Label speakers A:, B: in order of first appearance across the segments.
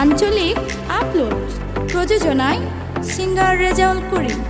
A: আঞ্চলিক আপলোড প্রযোজনায় সিঙ্গার রেজাউল করিম।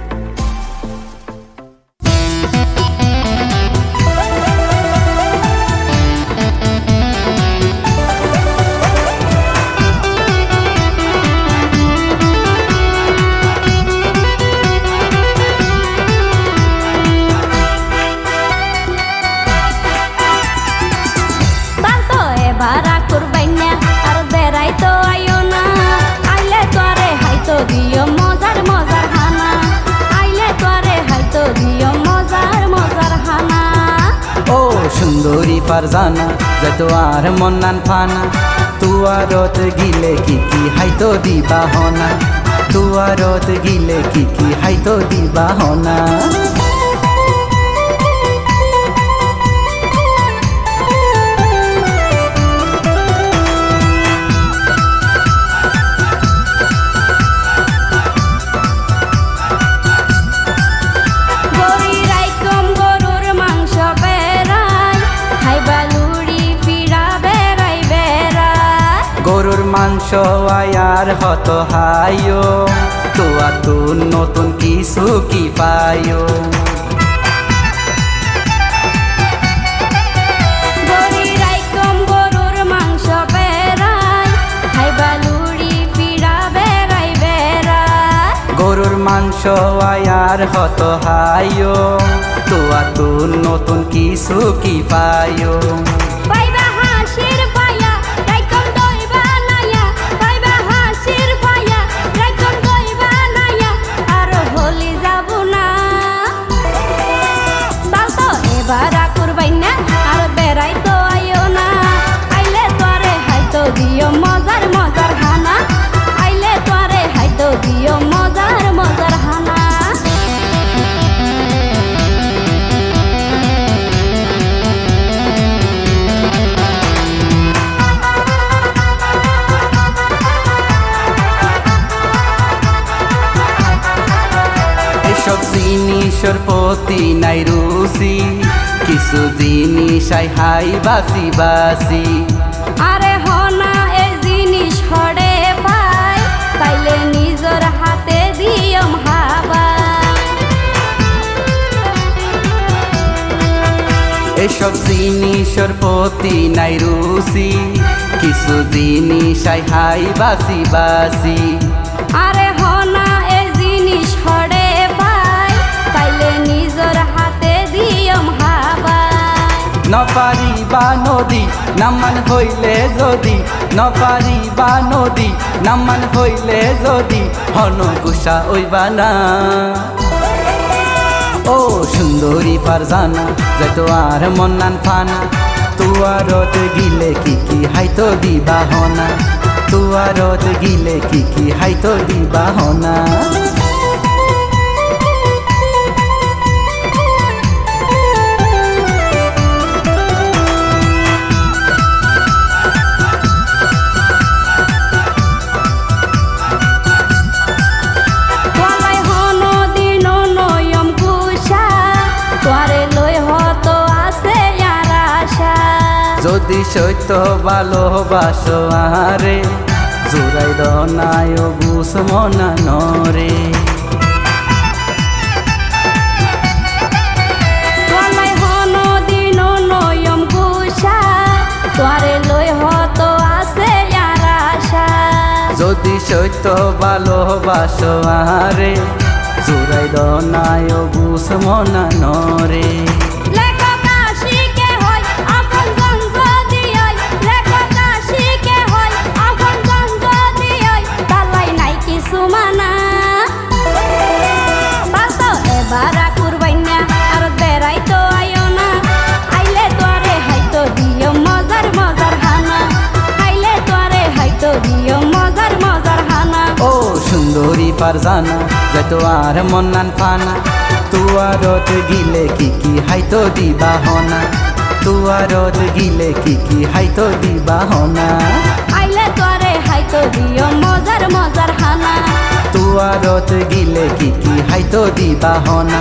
B: সুন্দরী ফারজানা যতোয়ার মন্নান ফানা তুয়ারত গিলে কি হাইতো দিবা হনা তুয়ারত গিলে কি হাইতো দিবা হনা গরুর মাংস আয়ার হত হাইও তোয়া তুন নতুন কিছু কি পাইও
C: গরুর মাংস বেড়াই খাইবা লুড়ি ফিরা বেড়াই বেড়াই
B: গরুর মাংস আয়ার হত হাইও তোয়া তুন নতুন কিছু কি পাইও
C: মজার মজার হানা আইলে তোরে হাইতো দিও মজার মজার হানা
B: এসব জিনিসের প্রতি নাই রুচি কিছু জিনিস হাই বাসি বাসি
C: আরে হনা এই জিনিস হড়ে পাই তাইলে নিজের হাতে দিয়ম হাবা
B: এসব জিনিসের প্রতি নাই রুচি কিছু জিনিস হাই বাসি বাসি
C: আরে হনা এই জিনিস হড়ে পাই তাইলে নিজের হাতে দিয়ম হাবা
B: নপারিবা নদী নামান হইলে যদি নপারিবা নদী নামান হইলে যদি হন গুসা ওইবা না ও সুন্দরী ফারজানা যতোয়ার মন্নান ফানা তুয়ারত গিলে কি হাইতো দিবা হনা তুয়ারত গিলে কি হাইতো দিবা হনা যদি সত্য ভালোবাসো আরে জোড়াই দনায় বুস মনা নরে
C: তোলাই হন দিন নয়ম গুসা তোরে লই হত আছে আর আশা
B: যদি সত্য ভালোবাসো আরে জোড়াই দনায় বুস মনা নরে সুন্দরী ফারজানা যতোয়ার মন্নান ফানা তুয়ারত গিলে কি হাইতো দিবা হনা তুয়ারত গিলে কি হাইতো দিবা হনা
C: আইলে তোরে হাইতো দিও মজার মজার হানা
B: তুয়ারত গিলে কি হাইতো দিবা হনা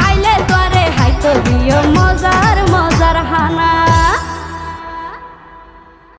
C: আইলে তোরে হাইতো দিও মজার